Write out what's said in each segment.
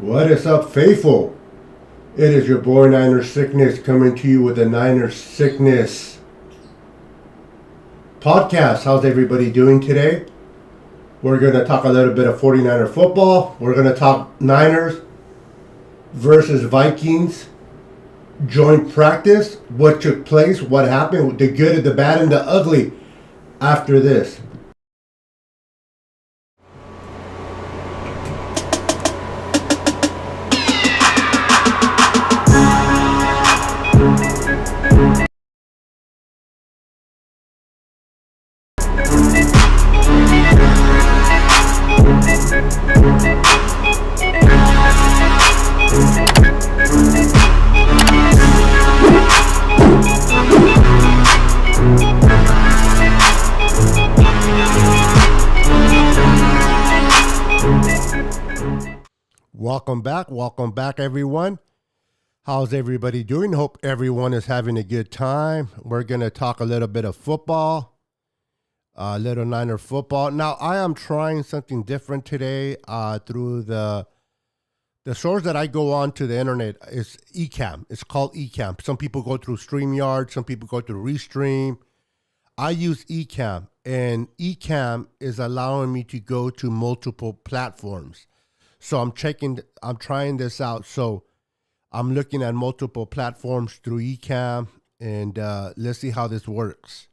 What is up, faithful? It is your boy Niner Sickness coming to you with the Niner Sickness podcast. How's everybody doing today? We're going to talk a little bit of 49er football. We're going to talk Niners versus Vikings joint practice, what took place, what happened, the good, the bad, and the ugly after this. Welcome back, everyone. How's everybody doing? Hope everyone is having a good time. We're going to talk a little bit of football, little Niner football. Now, I am trying something different today through the source that I go on to the internet is Ecamm. It's called Ecamm. Some people go through StreamYard. Some people go through Restream. I use Ecamm, and Ecamm is allowing me to go to multiple platforms. So I'm trying this out. So I'm looking at multiple platforms through Ecamm, and let's see how this works.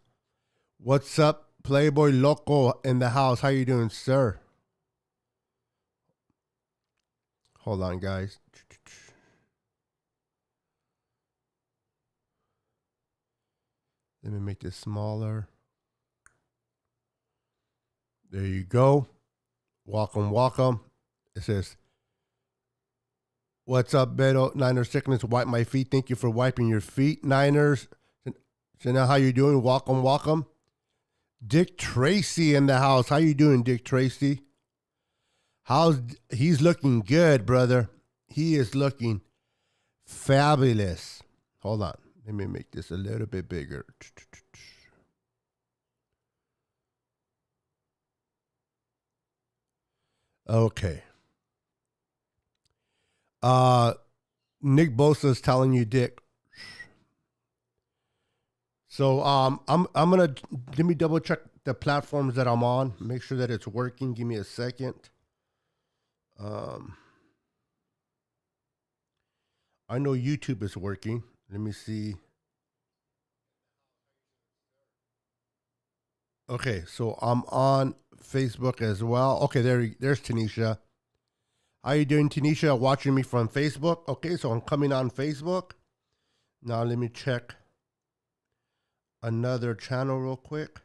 What's up, Playboy Loco in the house? How you doing, sir? Hold on, guys. Let me make this smaller. There you go. Welcome. It says, what's up, Beto? Niner Sickness, wipe my feet. Thank you for wiping your feet, Niners. So now how you doing? Welcome. Dick Tracy in the house. How you doing, Dick Tracy? He's looking good, brother. He is looking fabulous. Hold on. Let me make this a little bit bigger. Okay. Nick Bosa's telling you, Dick. So I'm gonna let me double check the platforms that I'm on. Make sure that it's working. Give me a second. I know YouTube is working. Let me see. Okay, so I'm on Facebook as well. Okay, there's Tanisha. How you doing, Tanisha? Watching me from Facebook? Okay, so I'm coming on Facebook. Now let me check another channel real quick.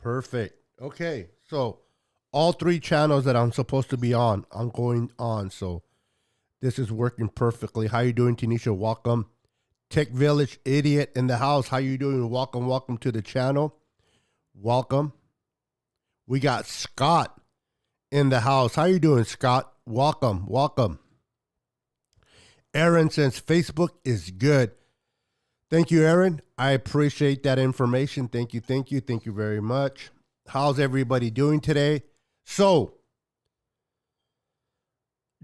Perfect. Okay, so all three channels that I'm supposed to be on, I'm going on. So this is working perfectly. How you doing, Tanisha? Welcome. Tech Village Idiot in the house. How you doing? Welcome to the channel. Welcome. We got Scott in the house. How you doing, Scott? Welcome. Aaron says Facebook is good. Thank you, Aaron. I appreciate that information. Thank you very much. How's everybody doing today? So,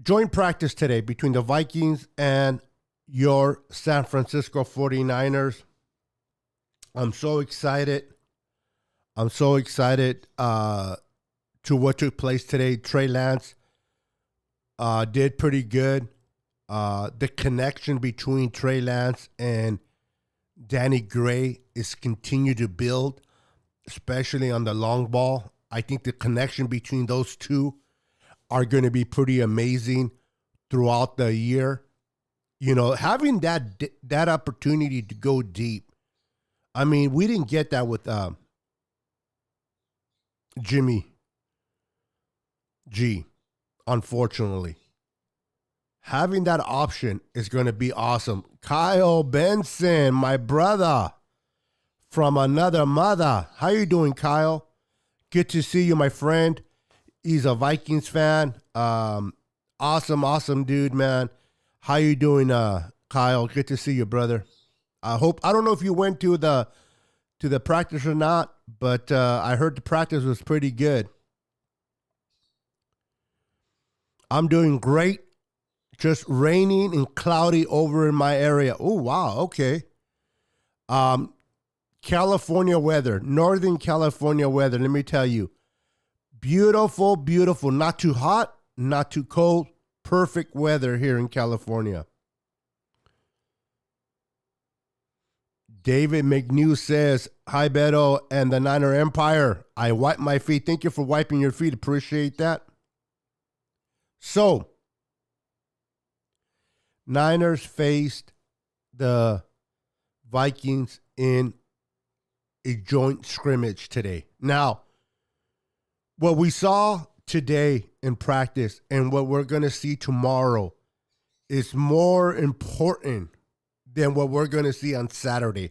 joint practice today between the Vikings and your San Francisco 49ers. I'm so excited to what took place today. Trey Lance did pretty good. The connection between Trey Lance and Danny Gray is continued to build, especially on the long ball. I think the connection between those two are going to be pretty amazing throughout the year. You know, having that opportunity to go deep. I mean, we didn't get that with Jimmy G, unfortunately. Having that option is going to be awesome. Kyle Benson, my brother from another mother. How you doing, Kyle? Good to see you, my friend. He's a Vikings fan. Awesome dude, man. How you doing, Kyle? Good to see you, brother. I don't know if you went to the practice or not, but I heard the practice was pretty good. I'm doing great. Just raining and cloudy over in my area. Oh, wow. Okay. California weather, Northern California weather. Let me tell you, beautiful, beautiful. Not too hot, not too cold. Perfect weather here in California. David McNew says, hi, Beto and the Niner Empire. I wipe my feet. Thank you for wiping your feet. Appreciate that. So, Niners faced the Vikings in a joint scrimmage today. Now, what we saw today in practice and what we're going to see tomorrow is more important than what we're going to see on Saturday.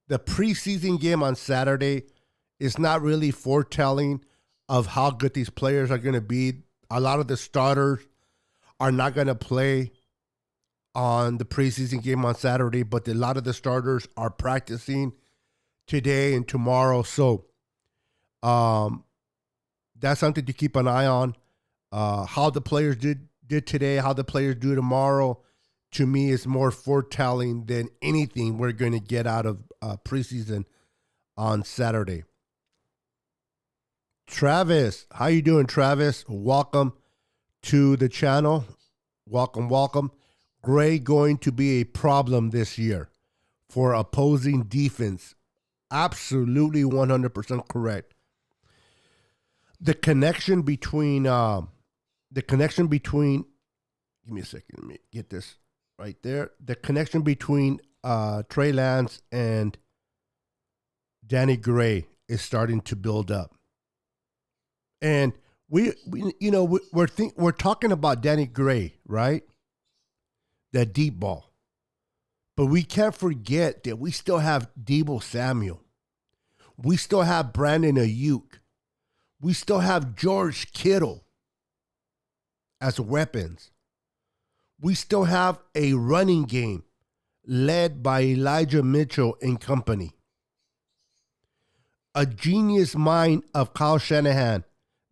The preseason game on Saturday is not really foretelling of how good these players are going to be. A lot of the starters are not going to play on the preseason game on Saturday, but a lot of the starters are practicing today and tomorrow. So that's something to keep an eye on. How the players did today, how the players do tomorrow, to me is more foretelling than anything we're going to get out of preseason on Saturday. Travis, how you doing, Travis? Welcome to the channel. Welcome, welcome. Gray going to be a problem this year for opposing defense. Absolutely 100% correct. The connection between, give me a second, let me get this right there. The connection between Trey Lance and Danny Gray is starting to build up. And we're talking about Danny Gray, right? That deep ball. But we can't forget that we still have Deebo Samuel. We still have Brandon Ayuk. We still have George Kittle as weapons. We still have a running game led by Elijah Mitchell and company. A genius mind of Kyle Shanahan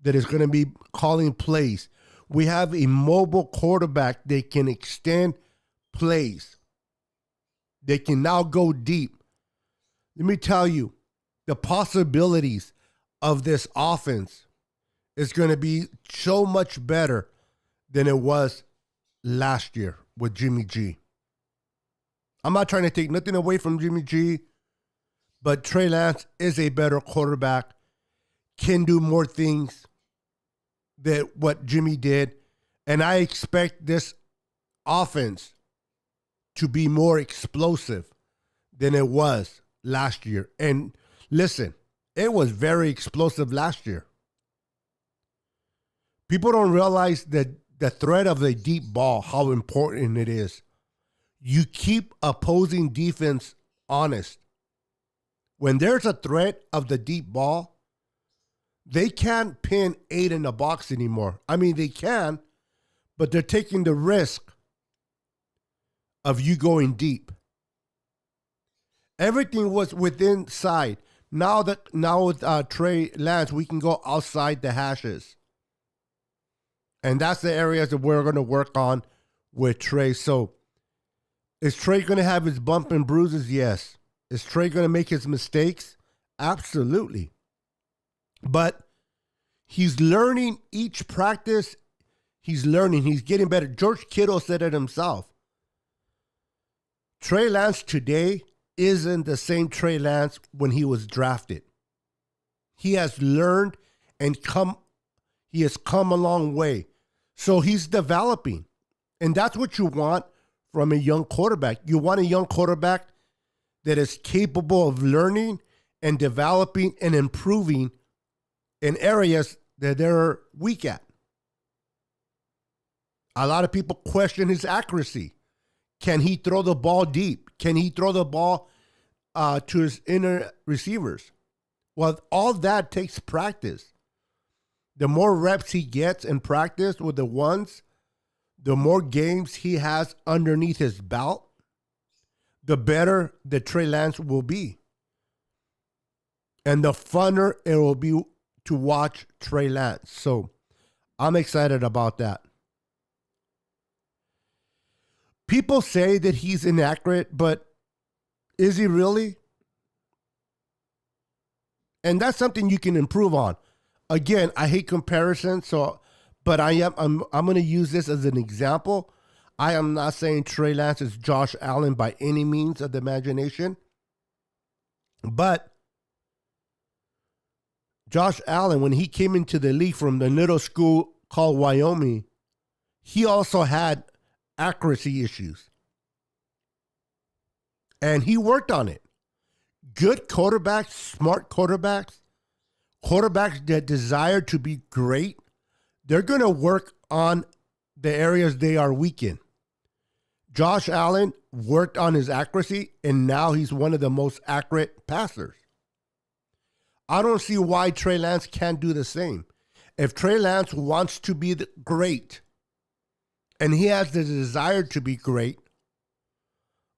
that is going to be calling plays. We have a mobile quarterback that can extend plays. They can now go deep. Let me tell you, the possibilities of this offense is going to be so much better than it was last year with Jimmy G. I'm not trying to take nothing away from Jimmy G, but Trey Lance is a better quarterback, can do more things than what Jimmy did, and I expect this offense to be more explosive than it was last year. And listen, it was very explosive last year. People don't realize that the threat of the deep ball, how important it is. You keep opposing defense honest. When there's a threat of the deep ball, they can't pin 8 in the box anymore. I mean, they can, but they're taking the risk of you going deep. Everything was within sight. Now with Trey Lance, we can go outside the hashes. And that's the areas that we're going to work on with Trey. So is Trey going to have his bump and bruises? Yes. Is Trey going to make his mistakes? Absolutely. But he's learning each practice. He's learning. He's getting better. George Kittle said it himself. Trey Lance today isn't the same Trey Lance when he was drafted. He has learned and he has come a long way. So he's developing. And that's what you want from a young quarterback. You want a young quarterback that is capable of learning and developing and improving in areas that they're weak at. A lot of people question his accuracy. Can he throw the ball deep? Can he throw the ball to his inner receivers? Well, all that takes practice. The more reps he gets in practice with the ones, the more games he has underneath his belt, the better the Trey Lance will be. And the funner it will be to watch Trey Lance. So I'm excited about that. People say that he's inaccurate, but is he really? And that's something you can improve on. Again, I hate comparison, so but I'm going to use this as an example. I am not saying Trey Lance is Josh Allen by any means of the imagination, but Josh Allen, when he came into the league from the little school called Wyoming, he also had accuracy issues. And he worked on it. Good quarterbacks, smart quarterbacks, quarterbacks that desire to be great, they're going to work on the areas they are weak in. Josh Allen worked on his accuracy, and now he's one of the most accurate passers. I don't see why Trey Lance can't do the same. If Trey Lance wants to be great, and he has the desire to be great,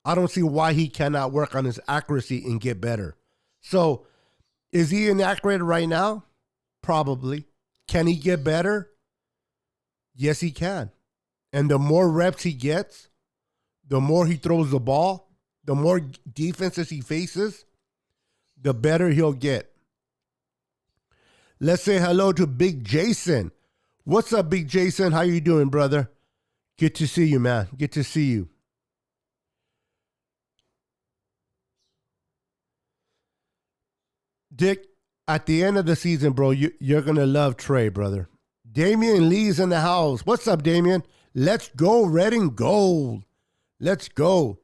I don't see why he cannot work on his accuracy and get better. So, is he inaccurate right now? Probably. Can he get better? Yes, he can. And the more reps he gets, the more he throws the ball, the more defenses he faces, the better he'll get. Let's say hello to Big Jason. What's up, Big Jason? How you doing, brother? Good to see you, man. Good to see you. Dick, at the end of the season, bro, you're going to love Trey, brother. Damian Lee's in the house. What's up, Damian? Let's go red and gold. Let's go.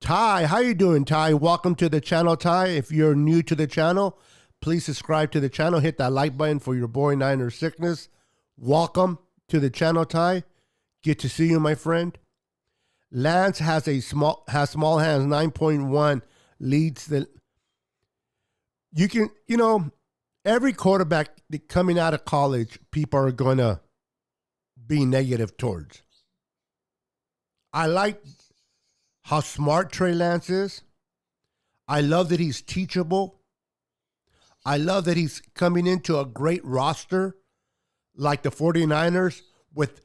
Ty, how you doing, Ty? Welcome to the channel, Ty. If you're new to the channel, please subscribe to the channel. Hit that like button for your boy Niner Sickness. Welcome to the channel, Ty. Good to see you, my friend. Lance has small hands, 9.1 leads the. Every quarterback coming out of college, people are going to be negative towards. I like how smart Trey Lance is. I love that he's teachable. I love that he's coming into a great roster like the 49ers with,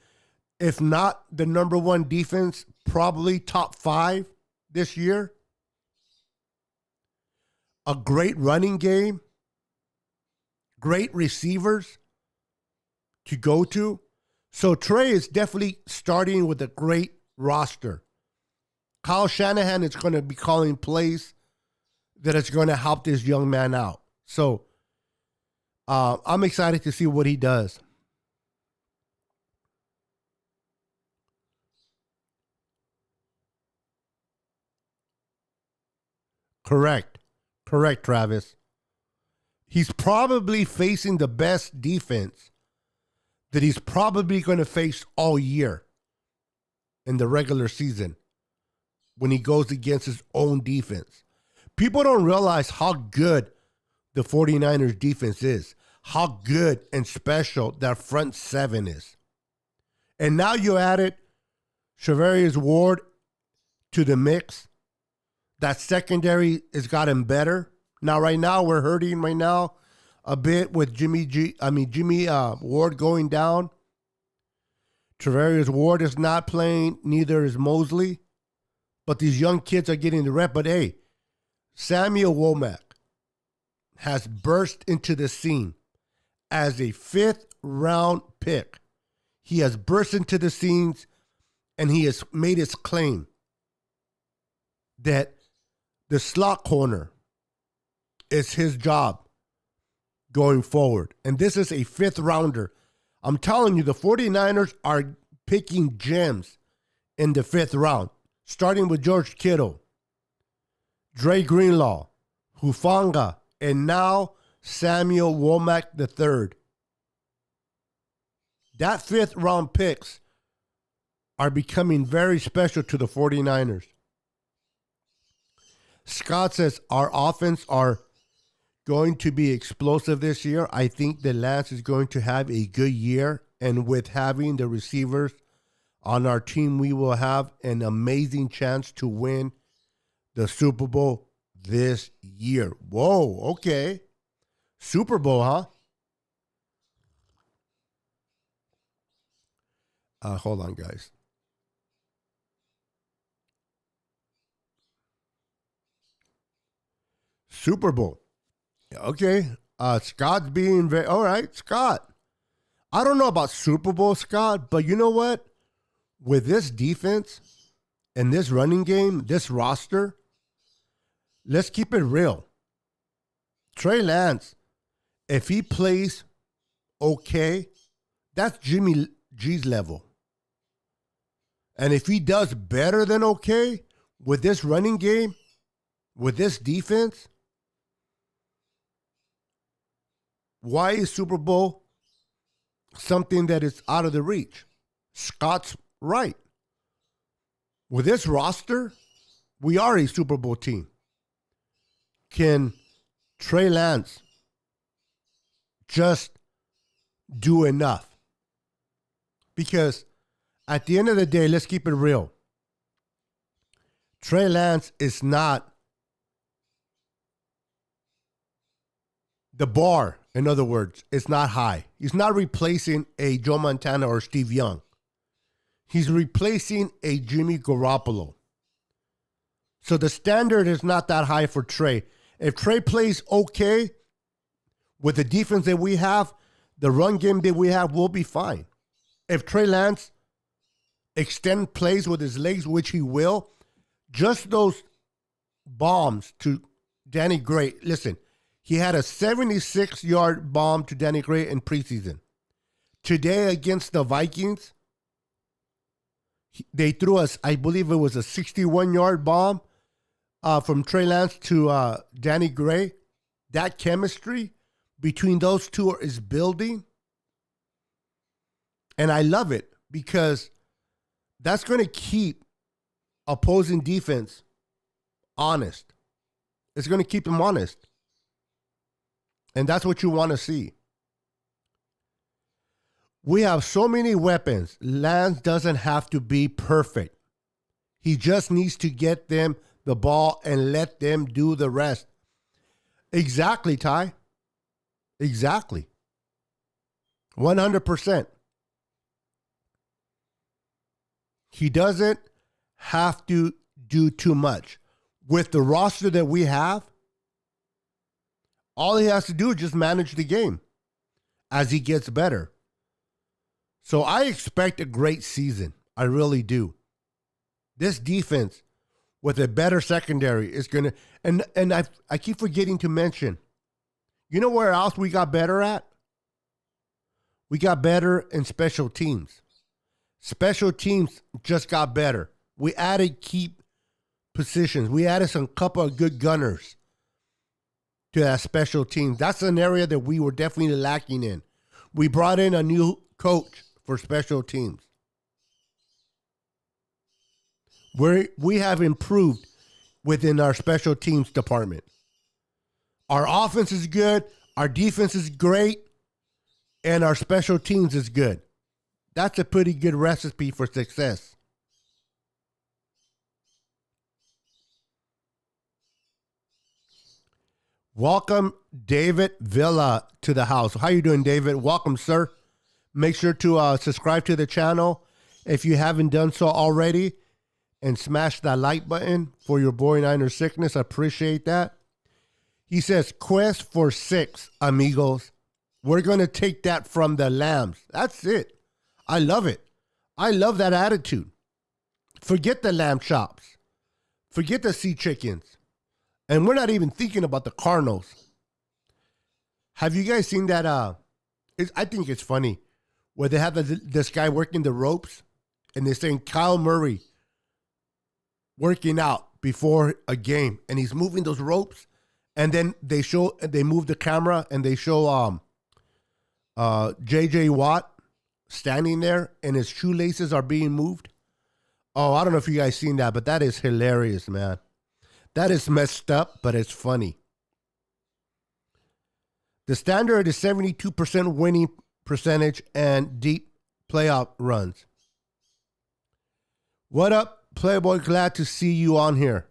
if not the number one defense, probably top 5 this year. A great running game, great receivers to go to. So Trey is definitely starting with a great roster. Kyle Shanahan is going to be calling plays that is going to help this young man out. So I'm excited to see what he does. Correct, Travis. He's probably facing the best defense that he's probably going to face all year in the regular season when he goes against his own defense. People don't realize how good the 49ers defense is, how good and special their front 7 is. And now you added Charvarius Ward to the mix. That secondary has gotten better. Now, right now, we're hurting right now a bit with Jimmy Ward going down. Charvarius Ward is not playing, neither is Mosley. But these young kids are getting the rep. But hey, Samuel Womack has burst into the scene as a 5th round pick. He has burst into the scenes and he has made his claim that the slot corner is his job going forward. And this is a 5th rounder. I'm telling you, the 49ers are picking gems in the 5th round, starting with George Kittle, Dre Greenlaw, Hufanga, and now Samuel Womack III. That 5th round picks are becoming very special to the 49ers. Scott says our offense are going to be explosive this year. I think that Lance is going to have a good year. And with having the receivers on our team, we will have an amazing chance to win the Super Bowl this year. Whoa, okay. Super Bowl, huh? Hold on, guys. Super Bowl. Okay. Scott's being very all right, Scott. I don't know about Super Bowl, Scott, but you know what? With this defense and this running game, this roster, let's keep it real. Trey Lance, if he plays okay, that's Jimmy G's level. And if he does better than okay with this running game, with this defense, why is Super Bowl something that is out of the reach? Scott's right. With this roster, we are a Super Bowl team. Can Trey Lance just do enough? Because at the end of the day, let's keep it real. Trey Lance is not the bar, in other words, it's not high. He's not replacing a Joe Montana or Steve Young. He's replacing a Jimmy Garoppolo. So the standard is not that high for Trey. If Trey plays okay with the defense that we have, the run game that we have, we'll be fine. If Trey Lance extend plays with his legs, which he will, just those bombs to Danny Gray. Listen, he had a 76-yard bomb to Danny Gray in preseason. Today against the Vikings, they threw us, I believe it was a 61-yard bomb from Trey Lance to Danny Gray. That chemistry between those two is building. And I love it because that's going to keep opposing defense honest. It's going to keep them honest. And that's what you want to see. We have so many weapons. Lance doesn't have to be perfect. He just needs to get them the ball and let them do the rest. Exactly, Ty. Exactly. 100%. He doesn't have to do too much. With the roster that we have, all he has to do is just manage the game as he gets better. So I expect a great season. I really do. This defense with a better secondary is going to, and I keep forgetting to mention, you know where else we got better at? We got better in special teams. Special teams just got better. We added key positions. We added some couple of good gunners to that special team. That's an area that we were definitely lacking in. We brought in a new coach for special teams. We have improved within our special teams department. Our offense is good, our defense is great, and our special teams is good. That's a pretty good recipe for success. Welcome, David Villa, to the house. How you doing, David? Welcome, sir. Make sure to subscribe to the channel if you haven't done so already, and smash that like button for your boy Niner sickness. I appreciate that. He says, quest for 6, amigos. We're going to take that from the Lambs. That's it. I love it. I love that attitude. Forget the lamb chops. Forget the sea chickens. And we're not even thinking about the Cardinals. Have you guys seen that? I think it's funny where they have this guy working the ropes and they're saying Kyle Murray working out before a game and he's moving those ropes, and then they move the camera and they show JJ Watt standing there and his shoelaces are being moved. Oh, I don't know if you guys seen that, but that is hilarious, man. That is messed up, but it's funny. The standard is 72% winning percentage and deep playoff runs. What up, Playboy? Glad to see you on here.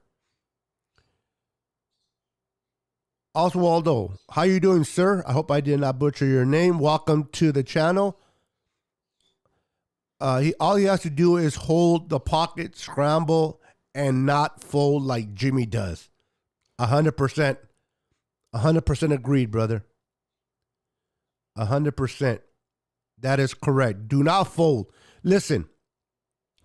Oswaldo, how you doing, sir? I hope I did not butcher your name. Welcome to the channel. All he has to do is hold the pocket, scramble, and not fold like Jimmy does. 100%. 100% agreed, brother. 100%. That is correct. Do not fold. Listen,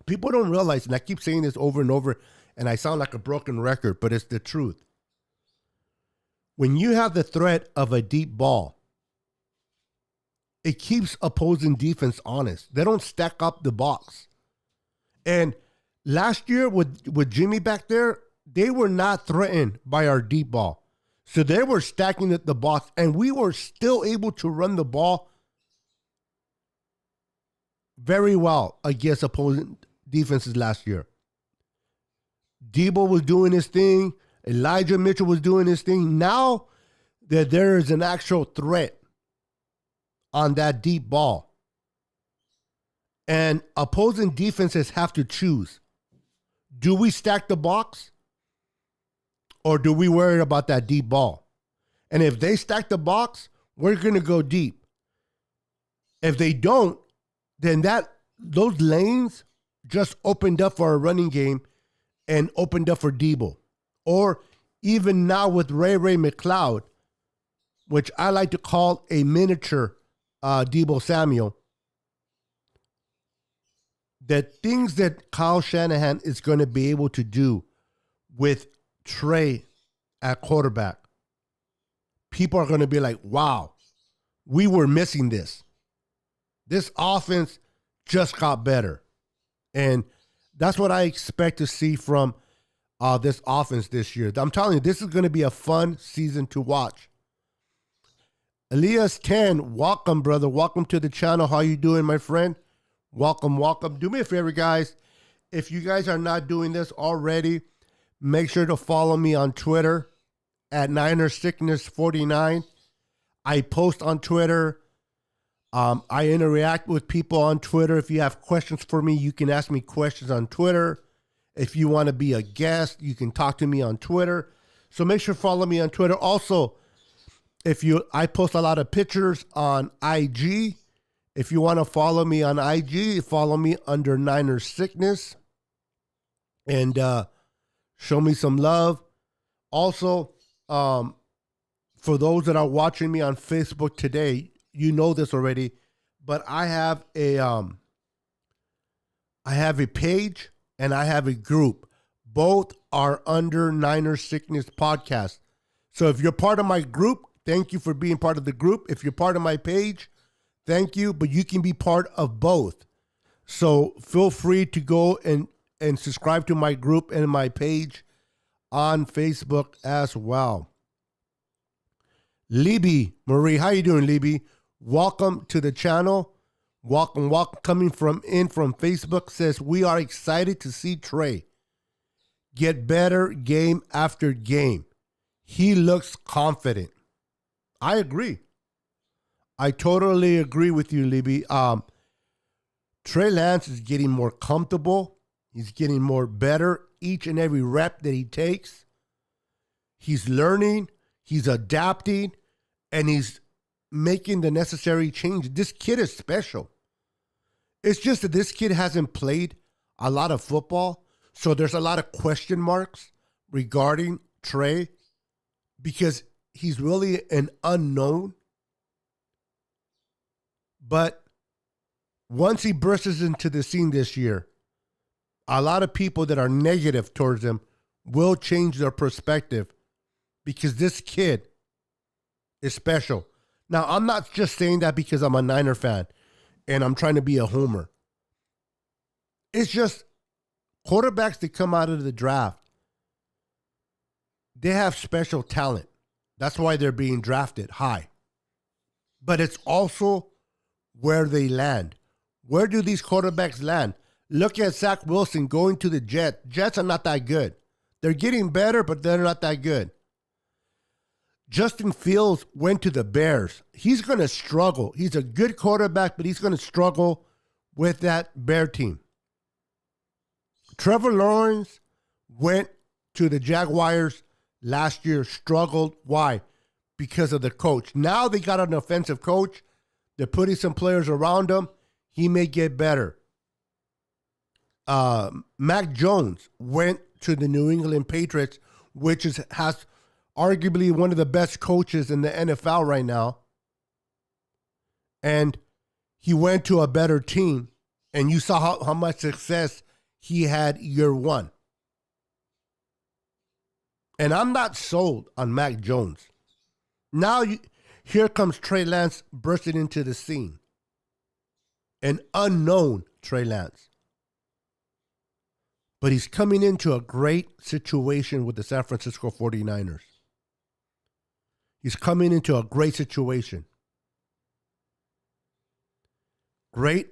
people don't realize, and I keep saying this over and over, and I sound like a broken record, but it's the truth. When you have the threat of a deep ball, it keeps opposing defense honest. They don't stack up the box. And last year with Jimmy back there, they were not threatened by our deep ball. So they were stacking the box, and we were still able to run the ball very well against opposing defenses last year. Debo was doing his thing. Elijah Mitchell was doing his thing. Now that there is an actual threat on that deep ball, and opposing defenses have to choose. Do we stack the box, or do we worry about that deep ball? And if they stack the box, we're going to go deep. If they don't, then those lanes just opened up for a running game and opened up for Debo. Or even now with Ray McLeod, which I like to call a miniature Debo Samuel, the things that Kyle Shanahan is going to be able to do with Trey at quarterback, people are going to be like, wow, we were missing this. This offense just got better. And that's what I expect to see from this offense this year. I'm telling you, this is going to be a fun season to watch. Elias 10, welcome, brother. Welcome to the channel. How you doing, my friend? Welcome. Do me a favor, guys. If you guys are not doing this already, make sure to follow me on Twitter at NinerSickness49. I post on Twitter. I interact with people on Twitter. If you have questions for me, you can ask me questions on Twitter. If you want to be a guest, you can talk to me on Twitter. So make sure to follow me on Twitter. Also, I post a lot of pictures on IG. If you want to follow me on IG, follow me under Niners Sickness and show me some love. Also, for those that are watching me on Facebook today, you know this already, but I have a page and I have a group. Both are under Niners Sickness Podcast. So if you're part of my group, thank you for being part of the group. If you're part of my page, thank you, but you can be part of both. So feel free to go and subscribe to my group and my page on Facebook as well. Libby Marie, how you doing, Libby? Welcome to the channel. Welcome. Coming from Facebook, says we are excited to see Trey get better game after game. He looks confident. I agree. I totally agree with you, Libby. Trey Lance is getting more comfortable. He's getting more better each and every rep that he takes. He's learning, he's adapting, and he's making the necessary change. This kid is special. It's just that this kid hasn't played a lot of football, so there's a lot of question marks regarding Trey because he's really an unknown. But once he bursts into the scene this year, a lot of people that are negative towards him will change their perspective because this kid is special. Now, I'm not just saying that because I'm a Niner fan and I'm trying to be a homer. It's just quarterbacks that come out of the draft, they have special talent. That's why they're being drafted high. But it's also where they land. Where do these quarterbacks land? Look at Zach Wilson going to the Jets. Jets are not that good. They're getting better, but they're not that good. Justin Fields went to the Bears. He's going to struggle. He's a good quarterback, but he's going to struggle with that Bear team. Trevor Lawrence went to the Jaguars last year, struggled. Why? Because of the coach. Now they got an offensive coach. They're putting some players around him. He may get better. Mac Jones went to the New England Patriots, which has arguably one of the best coaches in the NFL right now. And he went to a better team. And you saw how much success he had year one. And I'm not sold on Mac Jones. Now here comes Trey Lance bursting into the scene. An unknown Trey Lance. But he's coming into a great situation with the San Francisco 49ers. He's coming into a great situation. Great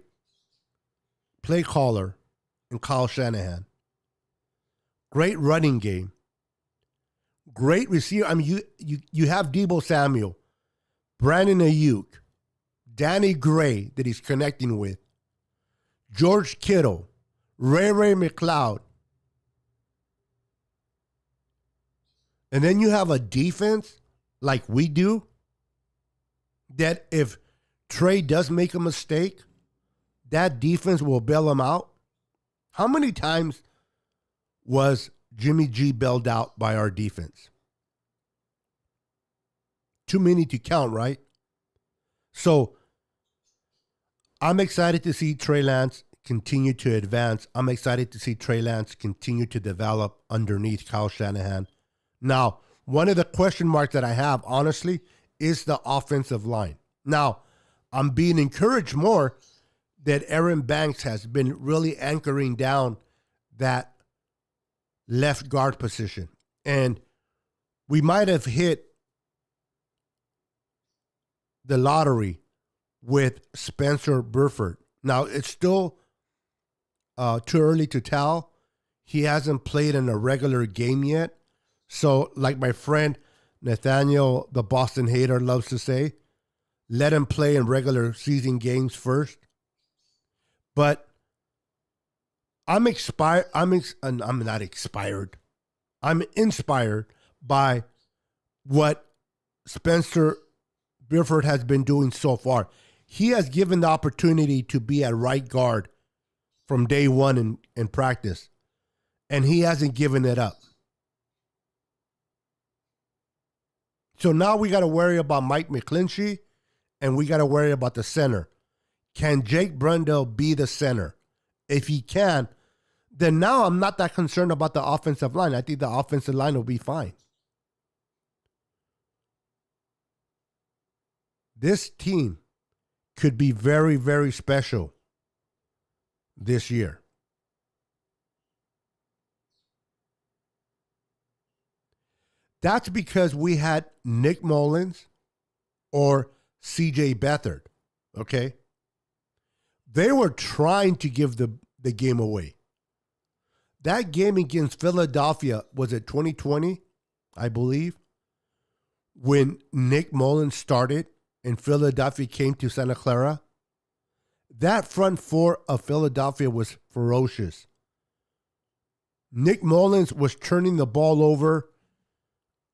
play caller in Kyle Shanahan. Great running game. Great receiver. I mean, you have Deebo Samuel, Brandon Ayuk, Danny Gray that he's connecting with, George Kittle, Ray McLeod. And then you have a defense like we do that if Trey does make a mistake, that defense will bail him out. How many times was Jimmy G bailed out by our defense? Too many to count, right? So I'm excited to see Trey Lance continue to advance. I'm excited to see Trey Lance continue to develop underneath Kyle Shanahan. Now, one of the question marks that I have, honestly, is the offensive line. Now, I'm being encouraged more that Aaron Banks has been really anchoring down that left guard position. And we might have hit the lottery with Spencer Burford. Now, it's still too early to tell. He hasn't played in a regular game yet. So, like my friend Nathaniel, the Boston hater, loves to say, let him play in regular season games first. But I'm inspired by what Spencer Burford has been doing so far. He has given the opportunity to be at right guard from day one in practice, and he hasn't given it up. So now we got to worry about Mike McGlinchey, and we got to worry about the center. Can Jake Brendel be the center? If he can, then now I'm not that concerned about the offensive line. I think the offensive line will be fine. This team could be very, very special this year. That's because we had Nick Mullins or CJ Beathard, okay? They were trying to give the game away. That game against Philadelphia was at 2020, I believe, when Nick Mullins started and Philadelphia came to Santa Clara. That front four of Philadelphia was ferocious. Nick Mullins was turning the ball over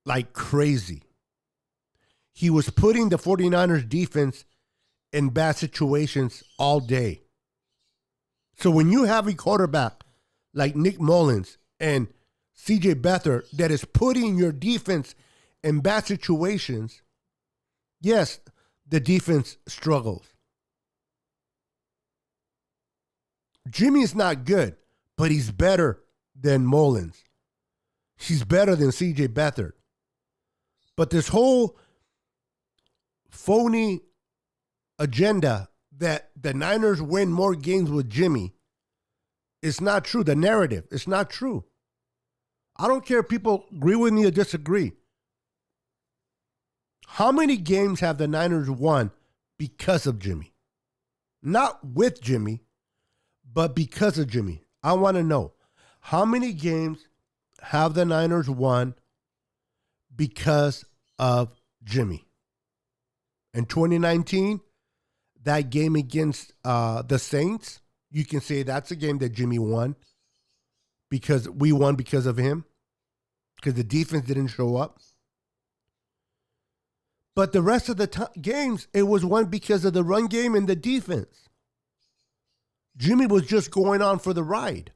like crazy. He was putting the 49ers defense in bad situations all day. So when you have a quarterback like Nick Mullins and CJ Beathard that is putting your defense in bad situations, yes, the defense struggles. Jimmy is not good, but he's better than Mullins. He's better than CJ Beathard. But this whole phony agenda that the Niners win more games with Jimmy is not true. The narrative is not true. I don't care if people agree with me or disagree. How many games have the Niners won because of Jimmy? Not with Jimmy, but because of Jimmy. I want to know, how many games have the Niners won because of Jimmy? In 2019, that game against the Saints, you can say that's a game that Jimmy won because we won because of him, because the defense didn't show up. But the rest of the games, it was won because of the run game and the defense. Jimmy was just going on for the ride.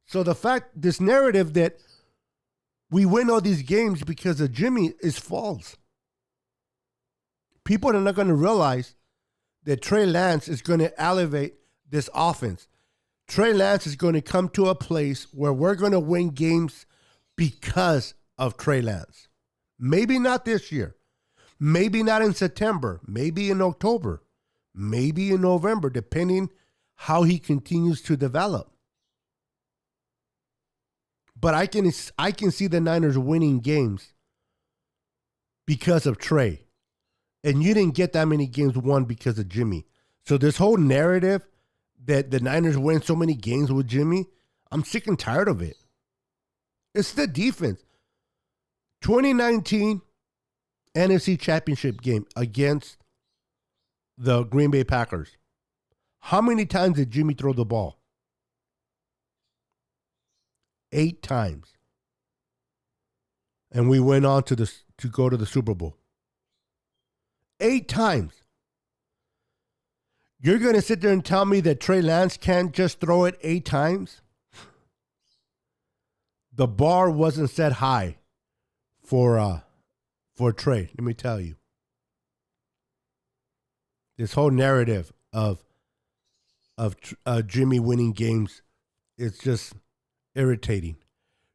So the fact, this narrative that We win all these games because of Jimmy is false. People are not going to realize that Trey Lance is going to elevate this offense. Trey Lance is going to come to a place where we're going to win games because of Trey Lance. Maybe not this year. Maybe not in September. Maybe in October. Maybe in November, depending how he continues to develop. But I can see the Niners winning games because of Trey. And you didn't get that many games won because of Jimmy. So this whole narrative that the Niners win so many games with Jimmy, I'm sick and tired of it. It's the defense. 2019 NFC Championship game against the Green Bay Packers. How many times did Jimmy throw the ball? 8 times. And we went on to go to the Super Bowl. 8 times. You're going to sit there and tell me that Trey Lance can't just throw it 8 times? The bar wasn't set high for Trey, let me tell you. This whole narrative of Jimmy winning games is just irritating.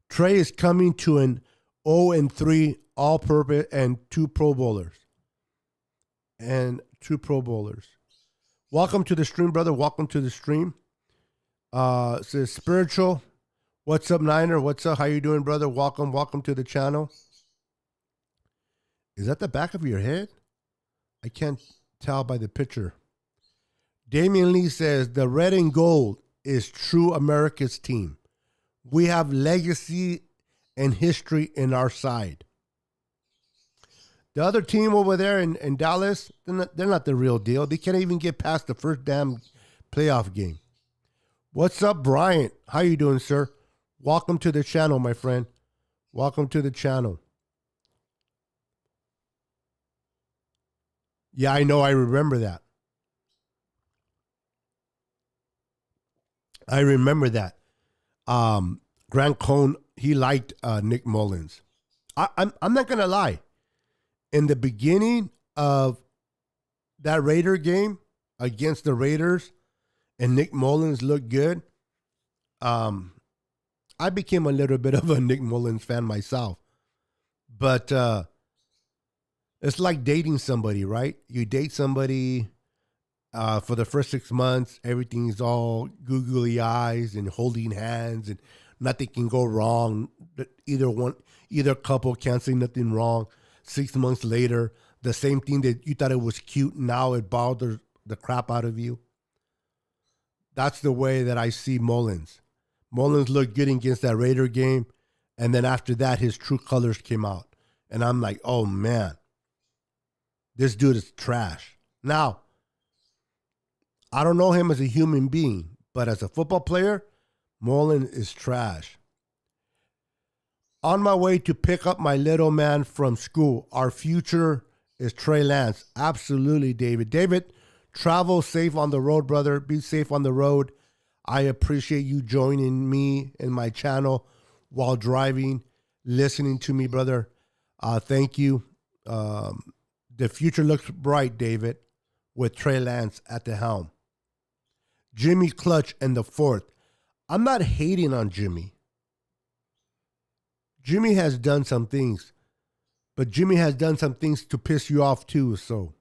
Trey is coming to an 0-3 all-purpose and 2 Pro Bowlers. Welcome to the stream, brother. Welcome to the stream. Says Spiritual. What's up, Niner? What's up? How you doing, brother? Welcome to the channel. Is that the back of your head? I can't tell by the picture. Damian Lee says, the red and gold is true America's team. We have legacy and history in our side. The other team over there in Dallas, they're not the real deal. They can't even get past the first damn playoff game. What's up, Bryant? How you doing, sir? Welcome to the channel, my friend. Welcome to the channel. Yeah, I know. I remember that. Grant Cohn, he liked Nick Mullins. I'm not gonna lie. In the beginning of that Raider game against the Raiders, and Nick Mullins looked good, I became a little bit of a Nick Mullins fan myself. But it's like dating somebody, right? You date somebody for the first 6 months, everything's all googly eyes and holding hands, and nothing can go wrong. Either couple can't say nothing wrong. 6 months later, the same thing that you thought it was cute, now it bothers the crap out of you. That's the way that I see Mullins. Mullins looked good against that Raider game, and then after that, his true colors came out. And I'm like, oh, man, this dude is trash. Now, I don't know him as a human being, but as a football player, Mullins is trash. On my way to pick up my little man from school. Our future is Trey Lance. Absolutely, David. David, travel safe on the road, brother. Be safe on the road. I appreciate you joining me in my channel while driving, listening to me, brother. Thank you. The future looks bright, David, with Trey Lance at the helm. Jimmy clutch in the 4th. I'm not hating on Jimmy. Jimmy has done some things, but Jimmy has done some things to piss you off too, so.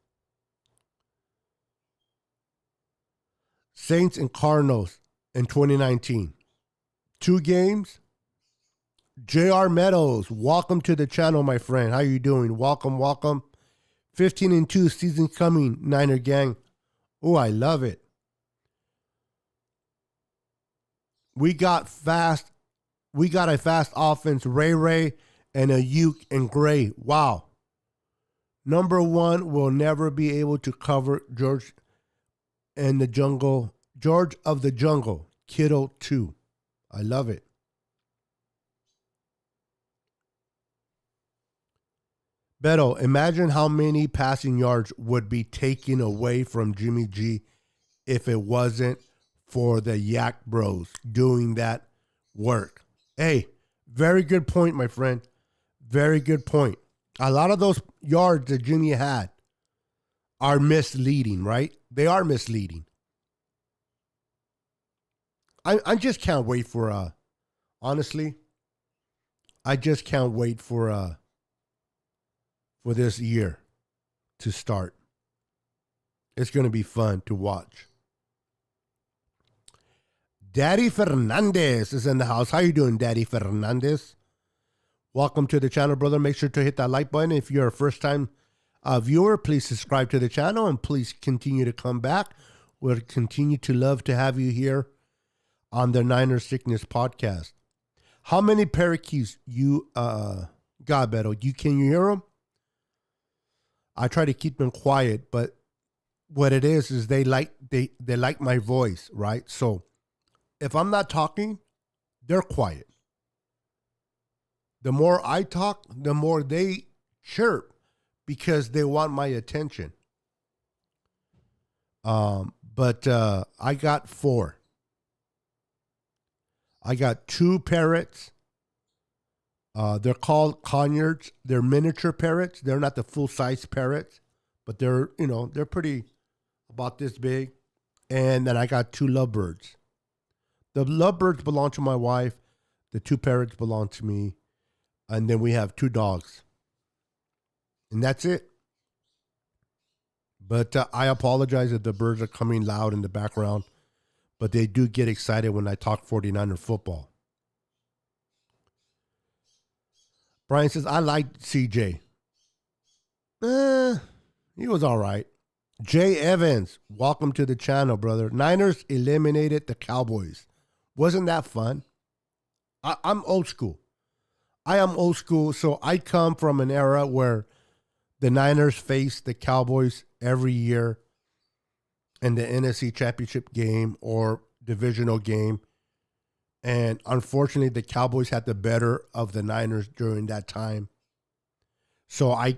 Saints and Cardinals in 2019. 2 games. J.R. Meadows, welcome to the channel, my friend. How you doing? Welcome. 15-2 season coming, Niner gang. Oh, I love it. We got a fast offense, Ray, and a Uke and Gray. Wow. Number 1 will never be able to cover George of the Jungle, Kittle 2. I love it. Beto, imagine how many passing yards would be taken away from Jimmy G if it wasn't for the Yak Bros doing that work. Hey, very good point, my friend. Very good point. A lot of those yards that Jimmy had are misleading, right? They are misleading. I just can't wait for honestly, I just can't wait for this year to start. It's going to be fun to watch. Daddy Fernandez is in the house. How you doing, Daddy Fernandez? Welcome to the channel, brother. Make sure to hit that like button. If you're a first-time viewer, please subscribe to the channel and please continue to come back. We'll continue to love to have you here on the Niner Sickness podcast. How many parakeets you got, Beto? Can you hear them? I try to keep them quiet, but what it is they like my voice, right? So if I'm not talking, they're quiet. The more I talk, the more they chirp because they want my attention. But I got 4. I got 2 parrots. They're called Conyards. They're miniature parrots. They're not the full-size parrots, but they're pretty about this big. And then I got 2 lovebirds. The lovebirds belong to my wife. The 2 parrots belong to me. And then we have 2 dogs. And that's it. But I apologize if the birds are coming loud in the background. But they do get excited when I talk 49er football. Brian says, I liked CJ. He was all right. Jay Evans, welcome to the channel, brother. Niners eliminated the Cowboys. Wasn't that fun? I'm old school. I am old school, so I come from an era where the Niners face the Cowboys every year in the NFC Championship game or divisional game. And unfortunately, the Cowboys had the better of the Niners during that time. So I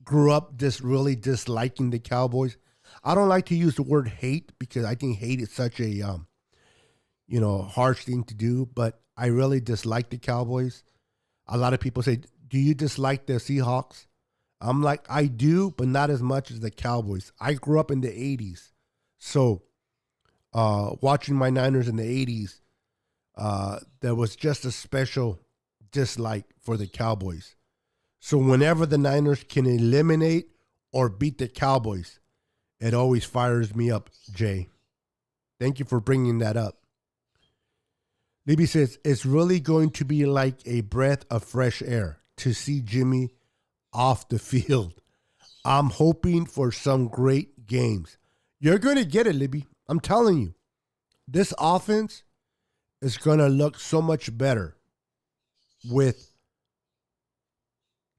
grew up just really disliking the Cowboys. I don't like to use the word hate because I think hate is such a harsh thing to do, but I really dislike the Cowboys. A lot of people say, do you dislike the Seahawks? I'm like, I do, but not as much as the Cowboys. I grew up in the 80s. So watching my Niners in the 80s, there was just a special dislike for the Cowboys. So whenever the Niners can eliminate or beat the Cowboys, it always fires me up, Jay. Thank you for bringing that up. Libby says, it's really going to be like a breath of fresh air to see Jimmy off the field. I'm hoping for some great games. You're going to get it, Libby. I'm telling you. This offense is going to look so much better with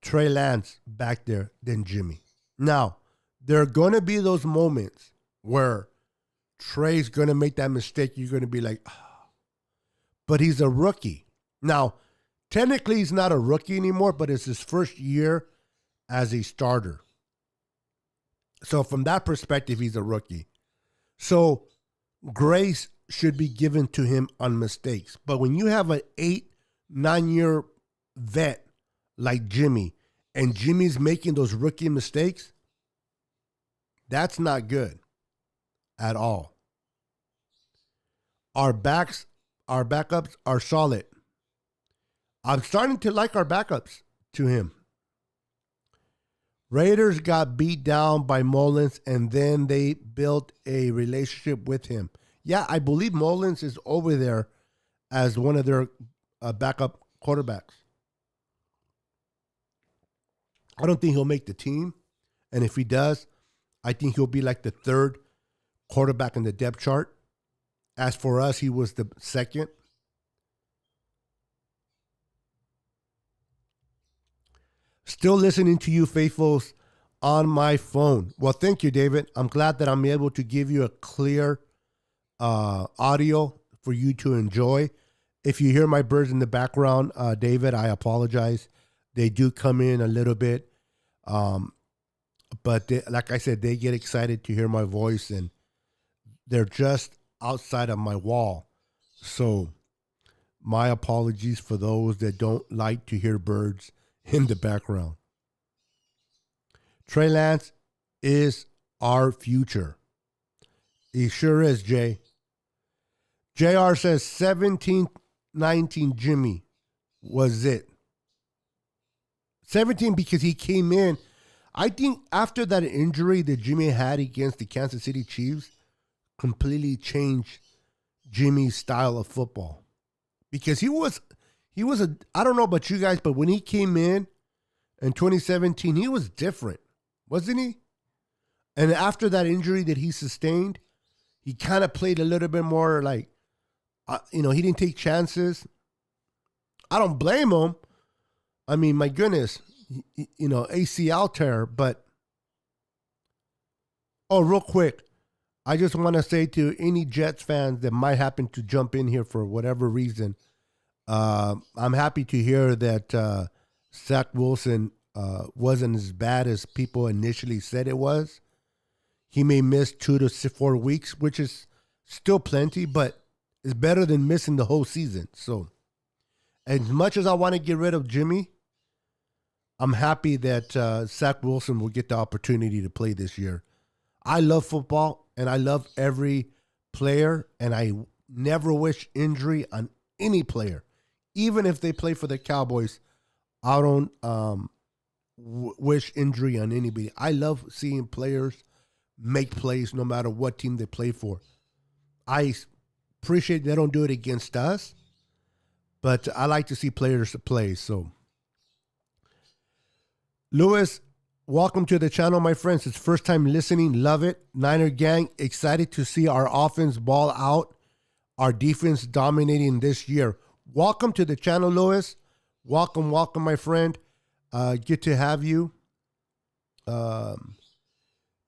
Trey Lance back there than Jimmy. Now, there are going to be those moments where Trey's going to make that mistake. You're going to be like, oh. But he's a rookie. Now, technically he's not a rookie anymore, but it's his first year as a starter. So from that perspective, he's a rookie. So grace should be given to him on mistakes. But when you have an 8-9-year vet like Jimmy, and Jimmy's making those rookie mistakes, that's not good at all. Our backups are solid. I'm starting to like our backups to him. Raiders got beat down by Mullins, and then they built a relationship with him. Yeah, I believe Mullins is over there as one of their backup quarterbacks. I don't think he'll make the team. And if he does, I think he'll be like the 3rd quarterback in the depth chart. As for us, he was the 2nd. Still listening to you, faithfuls, on my phone. Well, thank you, David. I'm glad that I'm able to give you a clear audio for you to enjoy. If you hear my birds in the background, David, I apologize. They do come in a little bit. But like I said, they get excited to hear my voice, and they're just outside of my wall. So My apologies for those that don't like to hear birds in the background. Trey Lance is our future. He sure is, Jay. JR says 17-19 Jimmy was it. 17 because he came in. I think after that injury that Jimmy had against the Kansas City Chiefs completely changed Jimmy's style of football. Because he was I don't know about you guys, but when he came in 2017, he was different, wasn't he? And after that injury that he sustained, he kind of played a little bit more like, he didn't take chances. I don't blame him. I mean, my goodness, ACL tear. But, real quick, I just want to say to any Jets fans that might happen to jump in here for whatever reason, I'm happy to hear that Zach Wilson wasn't as bad as people initially said it was. He may miss 2 to 4 weeks, which is still plenty, but it's better than missing the whole season. So, as much as I want to get rid of Jimmy, I'm happy that Zach Wilson will get the opportunity to play this year. I love football, and I love every player, and I never wish injury on any player. Even if they play for the Cowboys, I don't wish injury on anybody. I love seeing players make plays no matter what team they play for. I appreciate they don't do it against us, but I like to see players play. So, Lewis, welcome to the channel, my friends. It's first time listening. Love it. Niner gang, excited to see our offense ball out, our defense dominating this year. Welcome to the channel, Lewis. Welcome, my friend. Good to have you.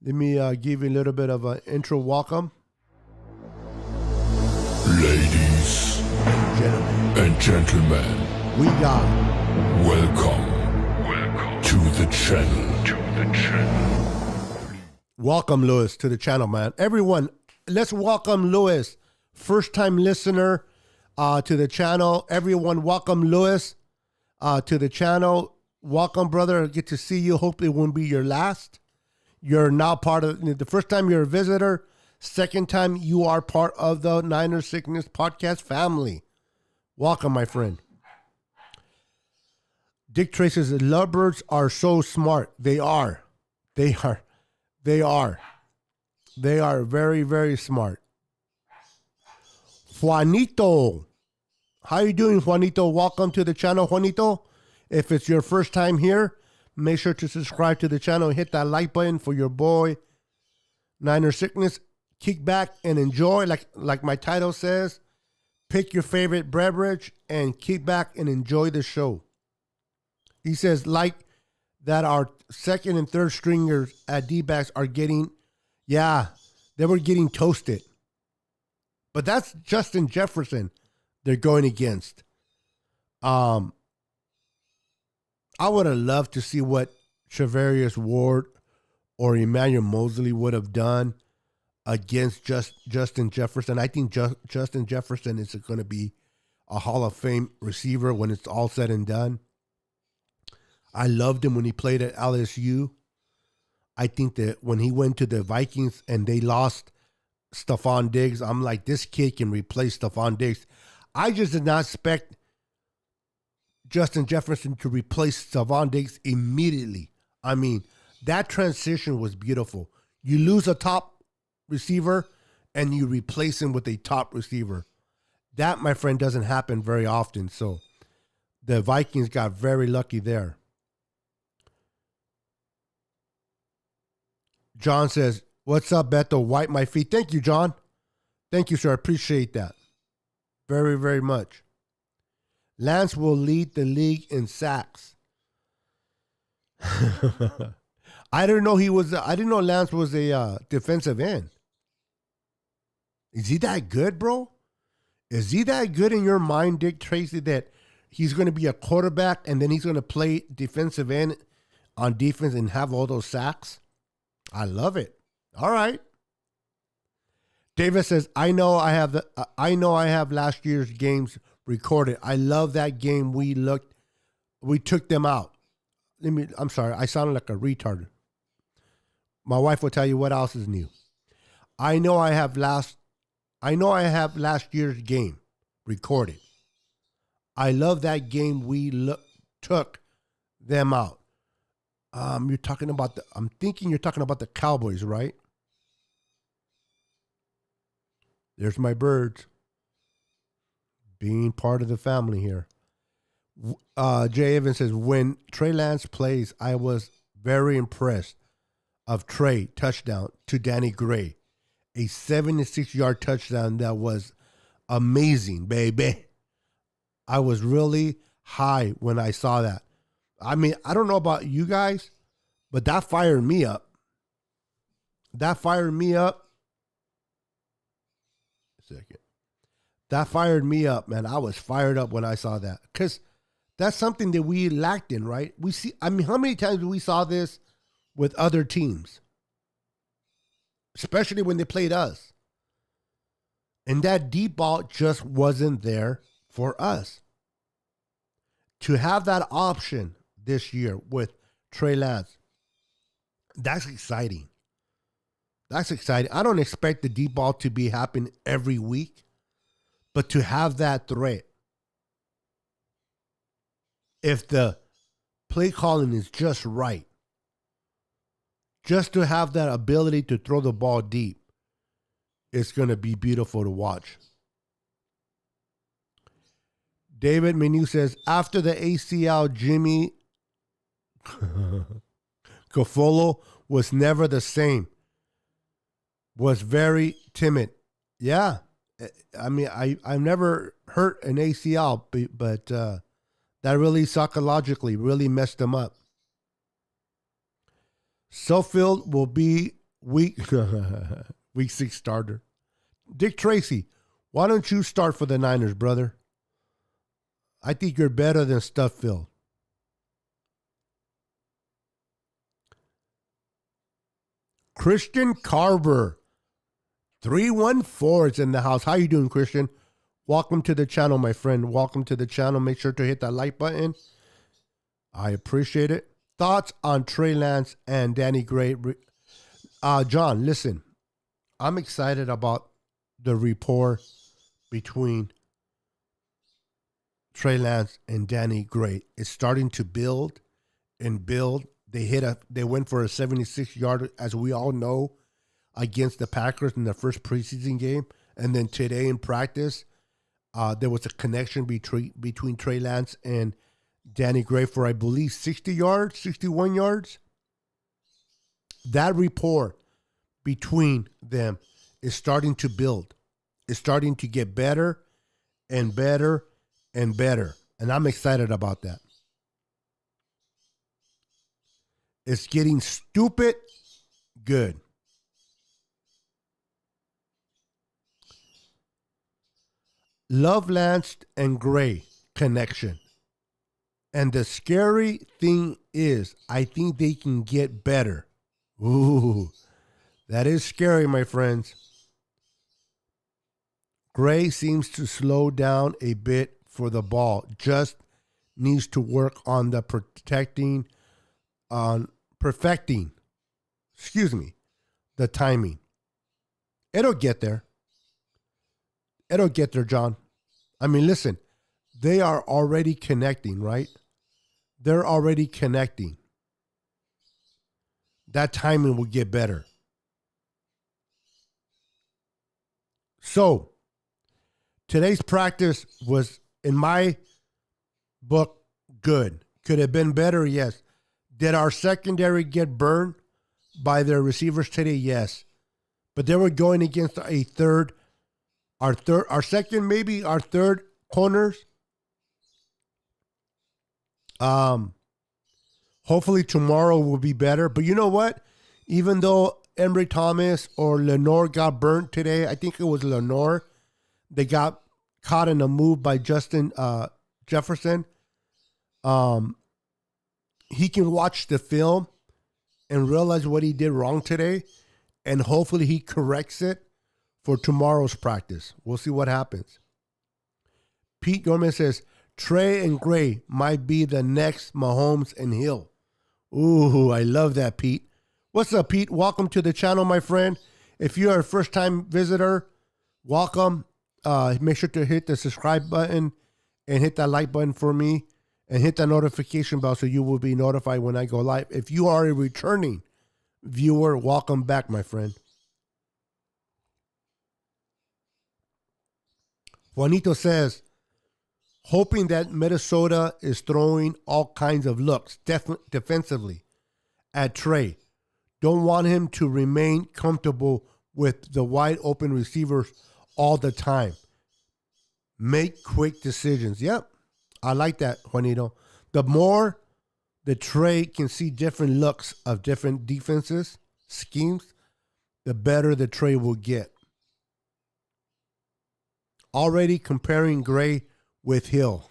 Let me give you a little bit of an intro welcome. Ladies and gentlemen, we got welcome to the channel. Welcome, Lewis, to the channel, man. Everyone, let's welcome Lewis, first time listener to the channel. Everyone, welcome Lewis to the channel. Welcome, brother. Get to see you. Hopefully it won't be your last. You're now part of the first time you're a visitor. Second time you are part of the Niner Sickness podcast family. Welcome, my friend. Dick Trace says, lovebirds are so smart. They are. They are very, very smart. Juanito. How you doing, Juanito? Welcome to the channel, Juanito. If it's your first time here, make sure to subscribe to the channel and hit that like button for your boy, Niner Sickness. Kick back and enjoy, like my title says. Pick your favorite beverage and kick back and enjoy the show. He says, like that our second and third stringers at D-backs are getting, they were getting toasted. But that's Justin Jefferson they're going against. I would have loved to see what Charvarius Ward or Emmanuel Mosley would have done against Justin Jefferson. I think Justin Jefferson is going to be a Hall of Fame receiver when it's all said and done. I loved him when he played at LSU. I think that when he went to the Vikings and they lost Stephon Diggs, I'm like, this kid can replace Stephon Diggs. I just did not expect Justin Jefferson to replace Stephon Diggs immediately. I mean, that transition was beautiful. You lose a top receiver and you replace him with a top receiver. That, my friend, doesn't happen very often. So the Vikings got very lucky there. John says, what's up, Beto? Wipe my feet. Thank you, John. Thank you, sir. I appreciate that. Very, very much. Lance will lead the league in sacks. I didn't know Lance was a defensive end. Is he that good, bro? Is he that good in your mind, Dick Tracy, that he's going to be a quarterback and then he's going to play defensive end on defense and have all those sacks? I love it. All right. David says, I know I have last year's games recorded. I love that game. We took them out. I'm sorry. I sounded like a retard. My wife will tell you what else is new. I know I have last year's game recorded. I love that game. We took them out. I'm thinking you're talking about the Cowboys, right? There's my birds. Being part of the family here. Jay Evans says, when Trey Lance plays, I was very impressed of Trey touchdown to Danny Gray. A 76-yard touchdown that was amazing, baby. I was really high when I saw that. I mean, I don't know about you guys, but that fired me up. That fired me up, man. I was fired up when I saw that. Because that's something that we lacked in, right? How many times we saw this with other teams? Especially when they played us. And that deep ball just wasn't there for us. To have that option this year with Trey Lance, that's exciting. That's exciting. I don't expect the deep ball to be happening every week, but to have that threat, if the play calling is just right, just to have that ability to throw the ball deep, it's going to be beautiful to watch. David Menu says, after the ACL, Jimmy Garoppolo was never the same. Was very timid. Yeah. I mean, I've never hurt an ACL, but that really psychologically really messed him up. Suffield will be week 6 starter. Dick Tracy, why don't you start for the Niners, brother? I think you're better than Stuffield. Christian Carver, 314 is in the house. How you doing, Christian? Welcome to the channel, my friend. Welcome to the channel. Make sure to hit that like button. I appreciate it. Thoughts on Trey Lance and Danny Gray? John, listen. I'm excited about the rapport between Trey Lance and Danny Gray. It's starting to build and build. They went for a 76-yard, as we all know, against the Packers in the first preseason game. And then today in practice, there was a connection between Trey Lance and Danny Gray for, I believe, 60 yards, 61 yards. That rapport between them is starting to build. It's starting to get better and better and better. And I'm excited about that. It's getting stupid good. Love Lance and Gray connection. And the scary thing is, I think they can get better. Ooh, that is scary, my friends. Gray seems to slow down a bit for the ball. Just needs to work on the perfecting, the timing. It'll get there. It'll get there, John. I mean, listen, they are already connecting, right? They're already connecting. That timing will get better. So, today's practice was, in my book, good. Could have been better, yes. Did our secondary get burned by their receivers today? Yes. But they were going against our third corners. Hopefully tomorrow will be better. But you know what? Even though Emory Thomas or Lenore got burnt today, I think it was Lenore, they got caught in a move by Justin Jefferson. He can watch the film and realize what he did wrong today, and hopefully he corrects it for tomorrow's practice. We'll see what happens. Pete Norman says, Trey and Gray might be the next Mahomes and Hill. Ooh, I love that, Pete. What's up, Pete? Welcome to the channel, my friend. If you're a first-time visitor, welcome. Make sure to hit the subscribe button and hit that like button for me and hit that notification bell so you will be notified when I go live. If you are a returning viewer, welcome back, my friend. Juanito says, hoping that Minnesota is throwing all kinds of looks defensively at Trey. Don't want him to remain comfortable with the wide open receivers all the time. Make quick decisions. Yep, I like that, Juanito. The more the Trey can see different looks of different defenses, schemes, the better the Trey will get. Already comparing Gray with Hill.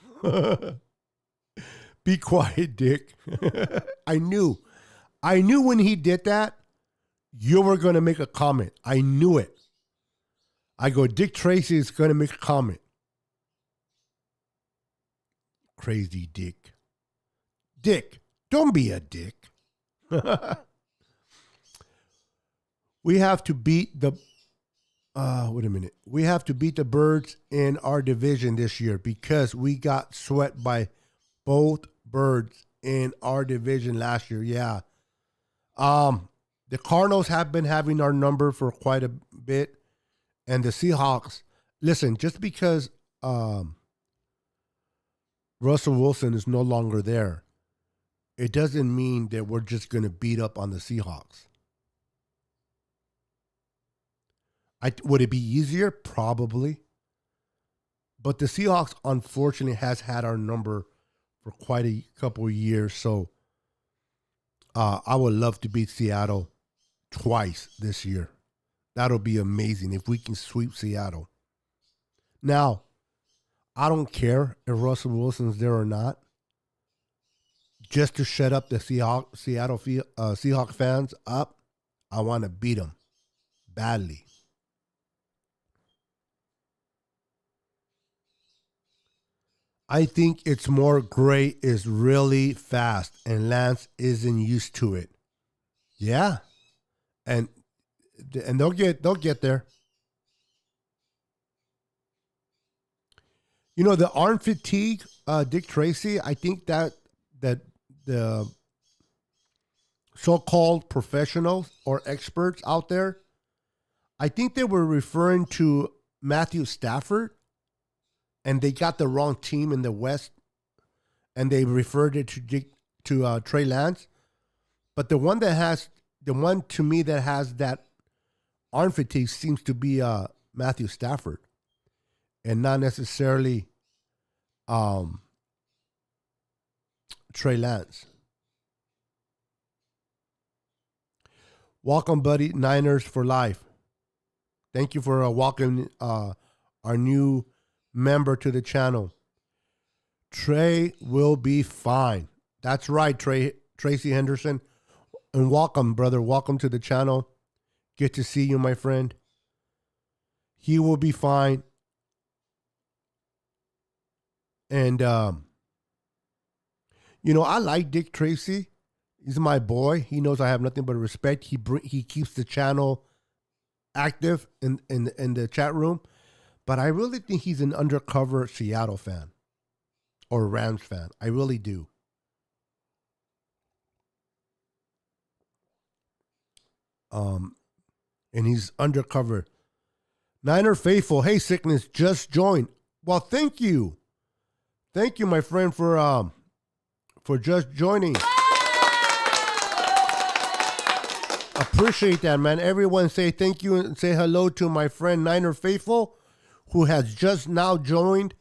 Be quiet, Dick. I knew when he did that, you were going to make a comment. I knew it. I go, Dick Tracy is going to make a comment. Crazy Dick. Dick, don't be a dick. We have to beat the... wait a minute. We have to beat the Birds in our division this year because we got swept by both Birds in our division last year. Yeah. The Cardinals have been having our number for quite a bit. And the Seahawks, listen, just because Russell Wilson is no longer there, it doesn't mean that we're just going to beat up on the Seahawks. Would it be easier? Probably. But the Seahawks, unfortunately, has had our number for quite a couple of years. So I would love to beat Seattle twice this year. That'll be amazing if we can sweep Seattle. Now, I don't care if Russell Wilson's there or not. Just to shut up the Seattle Seahawks fans up, I want to beat them badly. I think it's more Gray is really fast and Lance isn't used to it. Yeah. And they'll get there. You know, the arm fatigue, Dick Tracy, I think that the so-called professionals or experts out there, I think they were referring to Matthew Stafford, and they got the wrong team in the West, and they referred it to Trey Lance. But the one to me that has that arm fatigue seems to be Matthew Stafford, and not necessarily Trey Lance. Welcome, buddy. Niners for life. Thank you for welcoming our new member to the channel. Trey will be fine. That's right, Tracy Henderson. And welcome, brother. Welcome to the channel. Good to see you, my friend. He will be fine. And, you know, I like Dick Tracy. He's my boy. He knows I have nothing but respect. He keeps the channel active in the chat room. But I really think he's an undercover Seattle fan or Rams fan. I really do. And he's undercover. Niner Faithful. Hey, Sickness, just joined. Well, thank you. Thank you, my friend, for just joining. Appreciate that, man. Everyone say thank you and say hello to my friend Niner Faithful, who has just now joined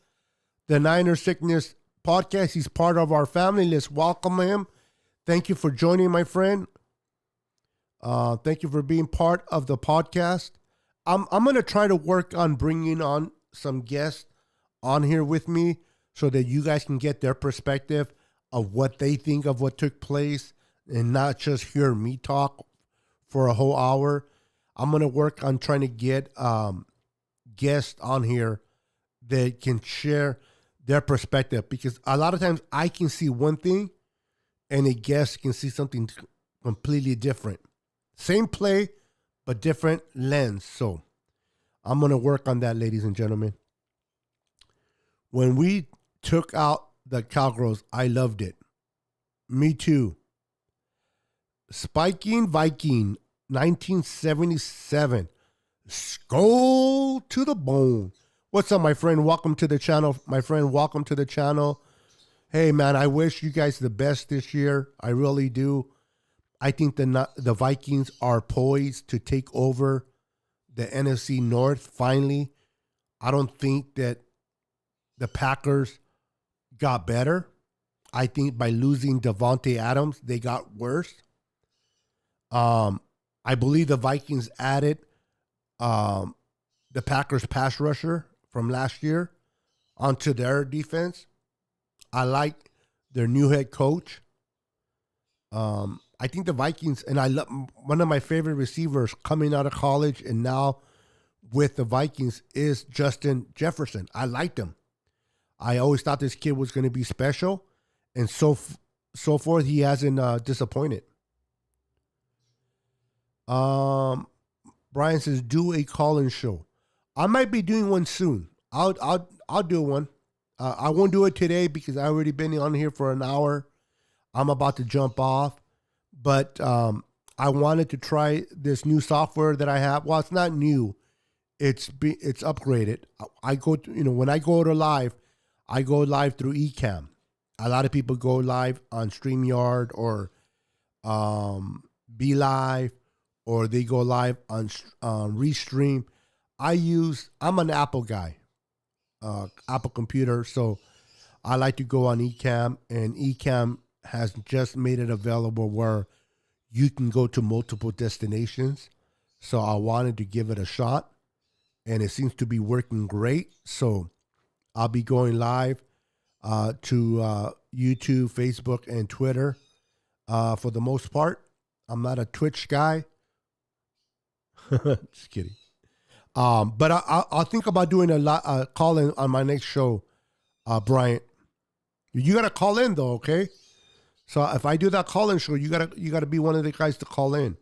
the Niner Sickness podcast. He's part of our family. Let's welcome him. Thank you for joining, my friend. Thank you for being part of the podcast. I'm going to try to work on bringing on some guests on here with me so that you guys can get their perspective of what they think of what took place and not just hear me talk for a whole hour. I'm going to work on trying to get guests on here that can share their perspective, because a lot of times I can see one thing and a guest can see something completely different. Same play, but different lens. So I'm going to work on that, ladies and gentlemen. When we took out the Cowgirls, I loved it. Me too. Spiking Viking, 1977. Skull to the bone. What's up, my friend? Welcome to the channel. My friend, welcome to the channel. Hey, man, I wish you guys the best this year. I really do. I think the Vikings are poised to take over the NFC North finally. I don't think that the Packers got better. I think by losing Devontae Adams, they got worse. I believe the Vikings added the Packers pass rusher from last year onto their defense. I like their new head coach. I think the Vikings, and I love one of my favorite receivers coming out of college and now with the Vikings is Justin Jefferson. I liked him. I always thought this kid was going to be special, and so forth. He hasn't disappointed. Brian says, do a call-in show. I might be doing one soon. I'll do one. I won't do it today because I already been on here for an hour. I'm about to jump off, but I wanted to try this new software that I have. Well, it's not new. It's upgraded. I go to, when I go to live, I go live through Ecamm. A lot of people go live on StreamYard or Be Live, or they go live on Restream. I'm an Apple guy, Apple computer, so I like to go on Ecamm, and Ecamm has just made it available where you can go to multiple destinations. So I wanted to give it a shot, and it seems to be working great. So I'll be going live to YouTube, Facebook, and Twitter for the most part. I'm not a Twitch guy. Just kidding. But I'll think about doing a call-in on my next show, Bryant. You got to call in, though, okay? So if I do that call-in show, you gotta be one of the guys to call in.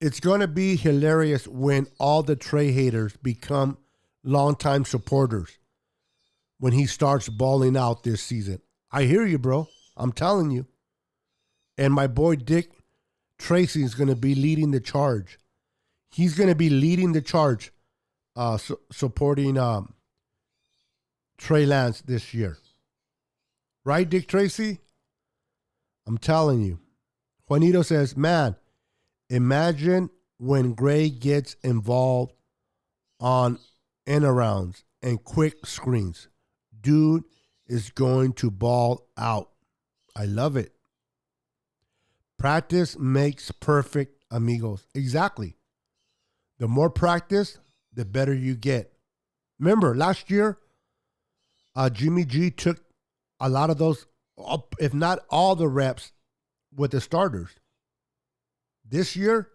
It's going to be hilarious when all the Trey haters become longtime supporters when he starts balling out this season. I hear you, bro. I'm telling you. And my boy Dick Tracy is going to be leading the charge. He's going to be leading the charge supporting Trey Lance this year. Right, Dick Tracy? I'm telling you. Juanito says, man, imagine when Gray gets involved on end-arounds and quick screens. Dude is going to ball out. I love it. Practice makes perfect, amigos. Exactly. The more practice, the better you get. Remember, last year, Jimmy G took a lot of those, if not all the reps, with the starters. This year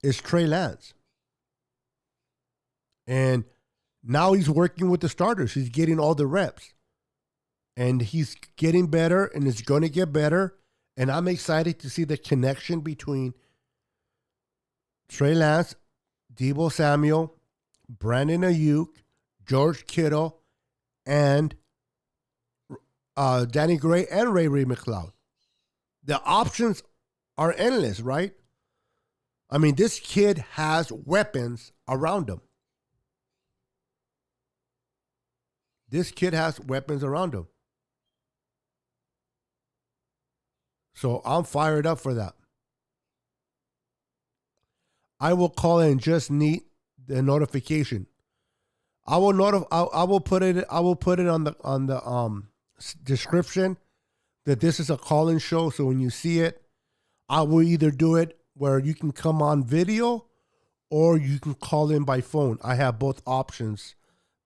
is Trey Lance. And now he's working with the starters. He's getting all the reps. And he's getting better, and it's going to get better. And I'm excited to see the connection between Trey Lance, Deebo Samuel, Brandon Ayuk, George Kittle, and Danny Gray and Ray McLeod. The options are endless, right? I mean, this kid has weapons around him. This kid has weapons around him. So I'm fired up for that. I will call in, just need the notification. I will put it on the description that this is a call-in show. So when you see it, I will either do it where you can come on video or you can call in by phone. I have both options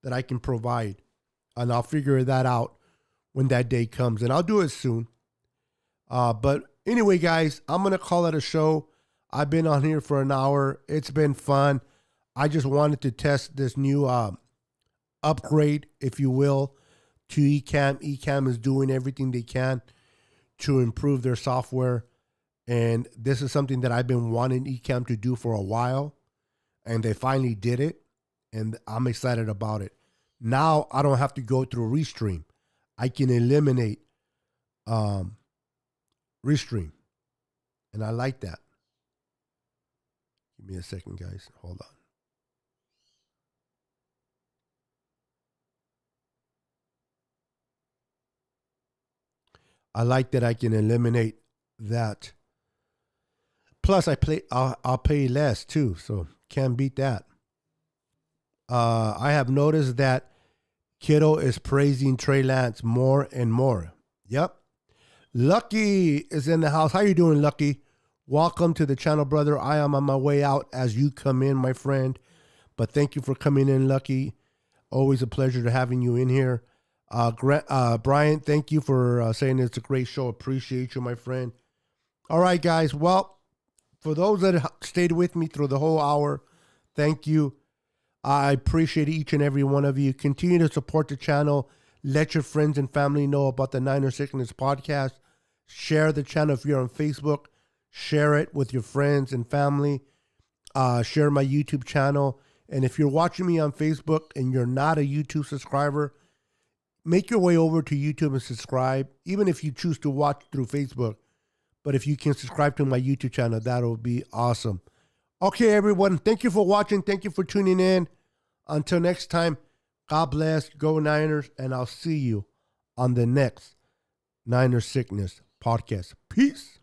that I can provide, and I'll figure that out when that day comes, and I'll do it soon. But anyway, guys, I'm going to call it a show. I've been on here for an hour. It's been fun. I just wanted to test this new upgrade, if you will, to Ecamm. Ecamm is doing everything they can to improve their software. And this is something that I've been wanting Ecamm to do for a while. And they finally did it. And I'm excited about it. Now I don't have to go through Restream. I can eliminate Restream. And I like that. Give me a second, guys. Hold on. I like that I can eliminate that. Plus, I'll pay less too, so can't beat that. I have noticed that Kiddo is praising Trey Lance more and more. Yep. Lucky is in the house. How you doing, Lucky? Welcome to the channel, brother. I am on my way out as you come in, my friend. But thank you for coming in, Lucky. Always a pleasure to having you in here. Brian, thank you for saying it's a great show. Appreciate you, my friend. All right, guys. Well, for those that stayed with me through the whole hour, thank you. I appreciate each and every one of you. Continue to support the channel. Let your friends and family know about the Niner Sickness podcast. Share the channel if you're on Facebook. Share it with your friends and family. Share my YouTube channel. And if you're watching me on Facebook and you're not a YouTube subscriber, make your way over to YouTube and subscribe, even if you choose to watch through Facebook. But if you can subscribe to my YouTube channel, that'll be awesome. Okay, everyone. Thank you for watching. Thank you for tuning in. Until next time, God bless. Go Niners. And I'll see you on the next Niner Sickness podcast. Peace.